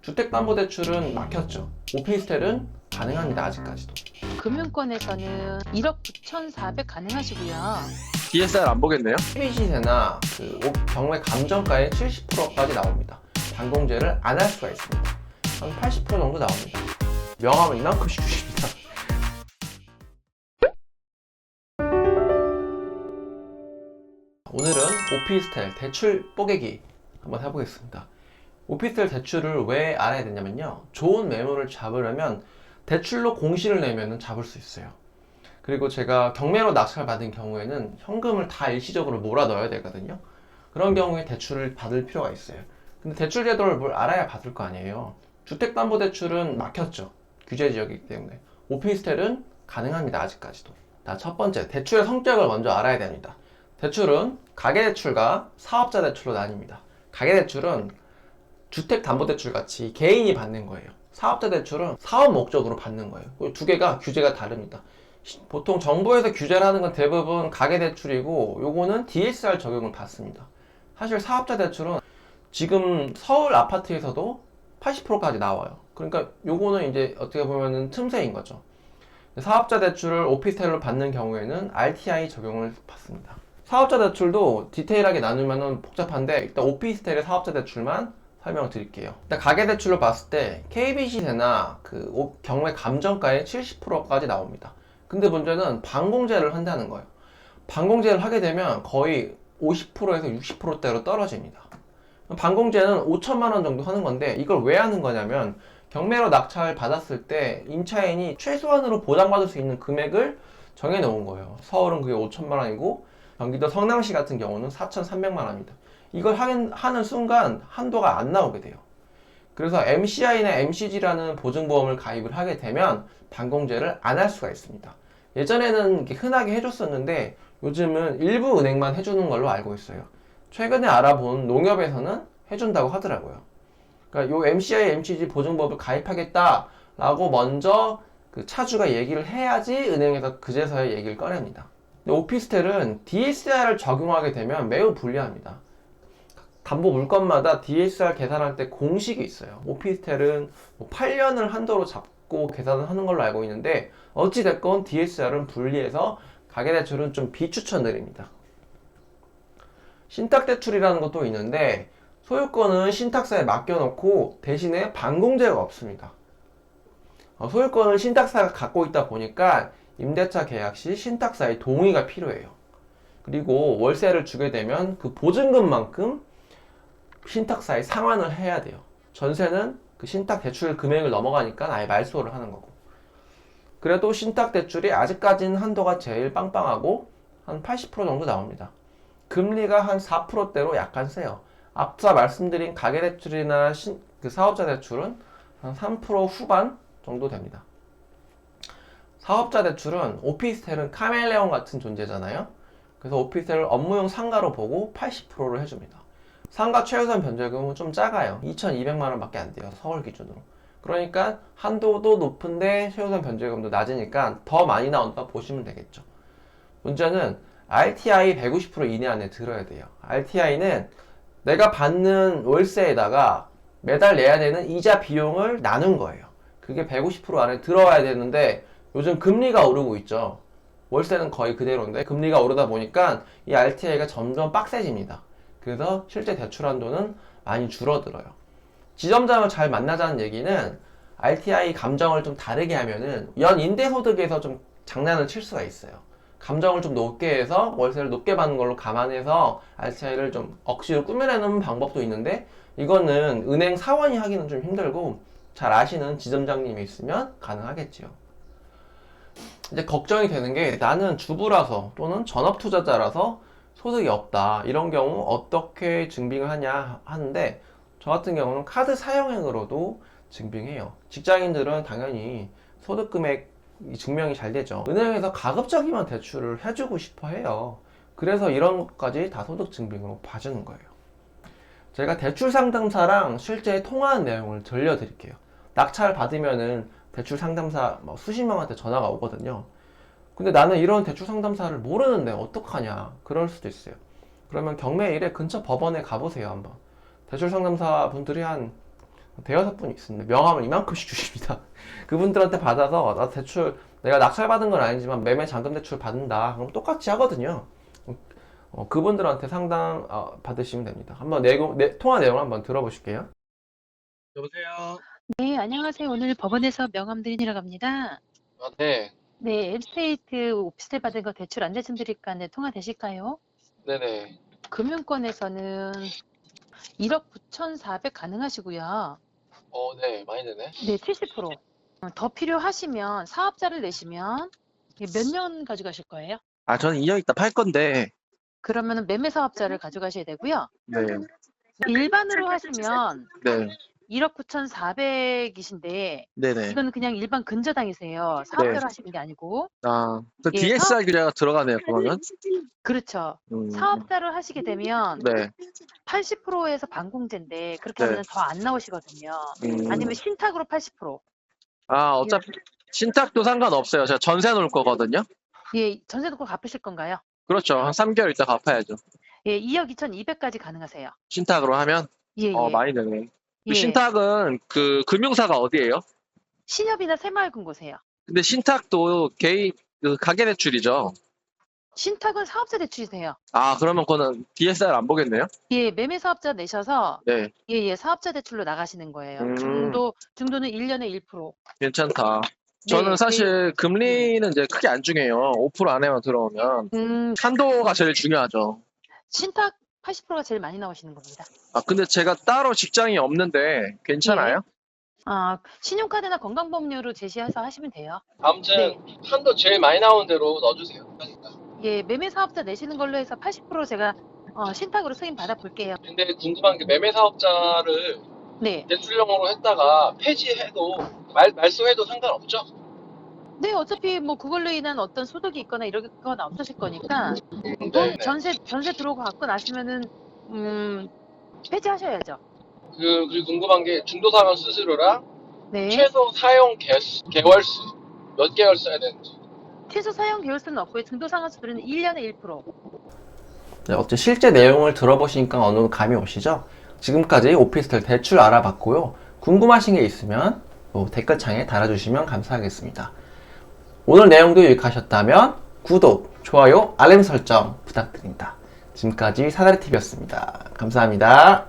주택담보대출은 막혔죠. 오피스텔은 가능합니다. 아직까지도. 금융권에서는 1억 9,400 가능하시고요. DSR 안 보겠네요? PB시세나 경매 감정가의 70%까지 나옵니다. 반공제를 안 할 수가 있습니다. 한 80% 정도 나옵니다. 명함을 이만큼씩 주십니다. 오늘은 오피스텔 대출 뽀개기 한번 해보겠습니다. 오피스텔 대출을 왜 알아야 되냐면요, 좋은 매물을 잡으려면 대출로 공시를 내면 잡을 수 있어요. 그리고 제가 경매로 낙찰 받은 경우에는 현금을 다 일시적으로 몰아 넣어야 되거든요. 그런 경우에 대출을 받을 필요가 있어요. 근데 대출 제도를 뭘 알아야 받을 거 아니에요. 주택담보대출은 막혔죠. 규제 지역이기 때문에. 오피스텔은 가능합니다. 아직까지도. 자, 첫 번째, 대출의 성격을 먼저 알아야 됩니다. 대출은 가계대출과 사업자대출로 나뉩니다. 가계대출은 주택담보대출 같이 개인이 받는 거예요. 사업자대출은 사업 목적으로 받는 거예요. 두 개가 규제가 다릅니다. 보통 정부에서 규제를 하는 건 대부분 가계대출이고, 요거는 DSR 적용을 받습니다. 사실 사업자대출은 지금 서울 아파트에서도 80%까지 나와요. 그러니까 요거는 이제 어떻게 보면은 틈새인 거죠. 사업자 대출을 오피스텔로 받는 경우에는 RTI 적용을 받습니다. 사업자 대출도 디테일하게 나누면 복잡한데, 일단 오피스텔의 사업자 대출만 설명을 드릴게요. 일단 가계대출로 봤을 때 KB시세나 경매 감정가의 70%까지 나옵니다. 근데 문제는 반공제를 한다는 거예요. 반공제를 하게 되면 거의 50%에서 60%대로 떨어집니다. 반공제는 5천만 원 정도 하는 건데, 이걸 왜 하는 거냐면 경매로 낙찰 받았을 때 임차인이 최소한으로 보장받을 수 있는 금액을 정해 놓은 거예요. 서울은 그게 5천만 원이고 경기도 성남시 같은 경우는 4,300만 원입니다. 이걸 하는 순간 한도가 안 나오게 돼요. 그래서 MCI나 MCG라는 보증보험을 가입을 하게 되면 반공제를 안 할 수가 있습니다. 예전에는 이렇게 흔하게 해줬었는데 요즘은 일부 은행만 해주는 걸로 알고 있어요. 최근에 알아본 농협에서는 해준다고 하더라고요. 그러니까 요 MCI, MCG 보증보험을 가입하겠다라고 먼저 차주가 얘기를 해야지 은행에서 그제서야 얘기를 꺼냅니다. 근데 오피스텔은 DSR을 적용하게 되면 매우 불리합니다. 담보 물건마다 DSR 계산할 때 공식이 있어요. 오피스텔은 8년을 한도로 잡고 계산을 하는 걸로 알고 있는데, 어찌됐건 DSR은 불리해서 가계대출은 좀 비추천드립니다. 신탁대출이라는 것도 있는데, 소유권은 신탁사에 맡겨놓고 대신에 반공제가 없습니다. 소유권을 신탁사가 갖고 있다 보니까 임대차 계약 시 신탁사의 동의가 필요해요. 그리고 월세를 주게 되면 그 보증금만큼 신탁사에 상환을 해야 돼요. 전세는 그 신탁 대출 금액을 넘어가니까 아예 말소를 하는 거고. 그래도 신탁 대출이 아직까지는 한도가 제일 빵빵하고 한 80% 정도 나옵니다. 금리가 한 4%대로 약간 세요. 앞서 말씀드린 가계대출이나 사업자 대출은 한 3% 후반 정도 됩니다. 사업자 대출은 오피스텔은 카멜레온 같은 존재잖아요. 그래서 오피스텔을 업무용 상가로 보고 80%를 해줍니다. 상가 최우선 변제금은 좀 작아요. 2,200만 원 밖에 안 돼요. 서울 기준으로. 그러니까 한도도 높은데 최우선 변제금도 낮으니까 더 많이 나온다 보시면 되겠죠. 문제는 RTI 150% 이내 안에 들어야 돼요. RTI는 내가 받는 월세에다가 매달 내야 되는 이자 비용을 나눈 거예요. 그게 150% 안에 들어와야 되는데, 요즘 금리가 오르고 있죠. 월세는 거의 그대로인데 금리가 오르다 보니까 이 RTI가 점점 빡세집니다. 그래서 실제 대출 한도는 많이 줄어들어요. 지점장을 잘 만나자는 얘기는, RTI 감정을 좀 다르게 하면은 연 임대소득에서 좀 장난을 칠 수가 있어요. 감정을 좀 높게 해서 월세를 높게 받는 걸로 감안해서 RTI를 좀 억지로 꾸며내는 방법도 있는데, 이거는 은행 사원이 하기는 좀 힘들고 잘 아시는 지점장님이 있으면 가능하겠지요. 이제 걱정이 되는 게, 나는 주부라서 또는 전업투자자라서 소득이 없다, 이런 경우 어떻게 증빙을 하냐 하는데, 저 같은 경우는 카드 사용액으로도 증빙해요. 직장인들은 당연히 소득 금액 증명이 잘 되죠. 은행에서 가급적이면 대출을 해주고 싶어 해요. 그래서 이런 것까지 다 소득 증빙으로 봐주는 거예요. 제가 대출 상담사랑 실제 통화한 내용을 들려드릴게요. 낙찰 받으면은 대출 상담사 수십 명한테 전화가 오거든요. 근데 나는 이런 대출 상담사를 모르는데 어떡하냐, 그럴 수도 있어요. 그러면 경매 1회 근처 법원에 가보세요. 한번 대출 상담사 분들이 한 대여섯 분이 있습니다. 명함을 이만큼씩 주십니다. 그분들한테 받아서 나 대출 내가 낙찰받은 건 아니지만 매매 잔금 대출 받는다. 그럼 똑같이 하거든요. 그분들한테 상담 받으시면 됩니다. 한번 통화 내용을 한번 들어보실게요. 여보세요. 네, 안녕하세요. 오늘 법원에서 명함 드리러 갑니다. 아, 네. 네, 엠스테이트 오피스텔 받은 거 대출 안내 좀 드릴까 하는데 통화 되실까요? 네네. 금융권에서는 1억 9,400 가능하시고요. 네. 많이 되네. 네, 70%. 더 필요하시면 사업자를 내시면 몇 년 가져가실 거예요? 아, 저는 2년 있다 팔 건데. 그러면 매매 사업자를 가져가셔야 되고요. 네. 일반으로 하시면 네. 1억 9,400이신데 네네. 이건 그냥 일반 근저당이세요. 사업자로 네. 하시는 게 아니고. 아, 그 예, DSR 규제가 들어가네요, 그러면? 그렇죠. 음. 사업자로 하시게 되면 네. 80%에서 반공제인데 그렇게 네. 하면 더 안 나오시거든요. 아니면 신탁으로 80%. 아, 어차피 신탁도 상관없어요. 제가 전세 놓을 거거든요. 예, 전세 놓고 갚으실 건가요? 그렇죠. 한 3개월 있다 갚아야죠. 예, 2억 2,200까지 가능하세요. 신탁으로 하면? 예, 예. 많이 되네. 그 예. 신탁은 그 금융사가 어디예요? 신협이나 새마을금고세요. 근데 신탁도 개인 그 가계 대출이죠. 신탁은 사업자 대출이세요. 아, 그러면 그거는 DSR 안 보겠네요? 예, 매매 사업자 내셔서 네. 예, 예, 사업자 대출로 나가시는 거예요. 음. 중도는 1년에 1%. 괜찮다. 네, 저는 사실 금리는 이제 크게 안 중요해요. 5% 안에만 들어오면. 한도가 제일 중요하죠. 신탁 80%가 제일 많이 나오시는 겁니다. 아, 근데 제가 따로 직장이 없는데 괜찮아요? 신용카드나 건강보험료로 제시해서 하시면 돼요. 아무튼 네. 한도 제일 많이 나오는 대로 넣어주세요. 예, 매매 사업자 내시는 걸로 해서 80% 제가 신탁으로 승인 받아 볼게요. 근데 궁금한 게 매매 사업자를 네. 대출용으로 했다가 폐지해도 말소해도 상관없죠? 네, 어차피 뭐 그걸로 인한 어떤 소득이 있거나 이러거나 없으실 거니까 네. 전세 들어오고 갖고 나시면은 폐지하셔야죠. 그리고 궁금한 게 중도상환 수수료랑 네. 최소 사용 개월수 몇 개월 써야 되는지. 최소 사용 계열수는 없고요. 중도상환수들은 1년에 1%. 네, 어째 실제 내용을 들어보시니까 어느 정도 감이 오시죠? 지금까지 오피스텔 대출 알아봤고요. 궁금하신 게 있으면 댓글창에 달아주시면 감사하겠습니다. 오늘 내용도 유익하셨다면 구독, 좋아요, 알림 설정 부탁드립니다. 지금까지 사다리TV였습니다. 감사합니다.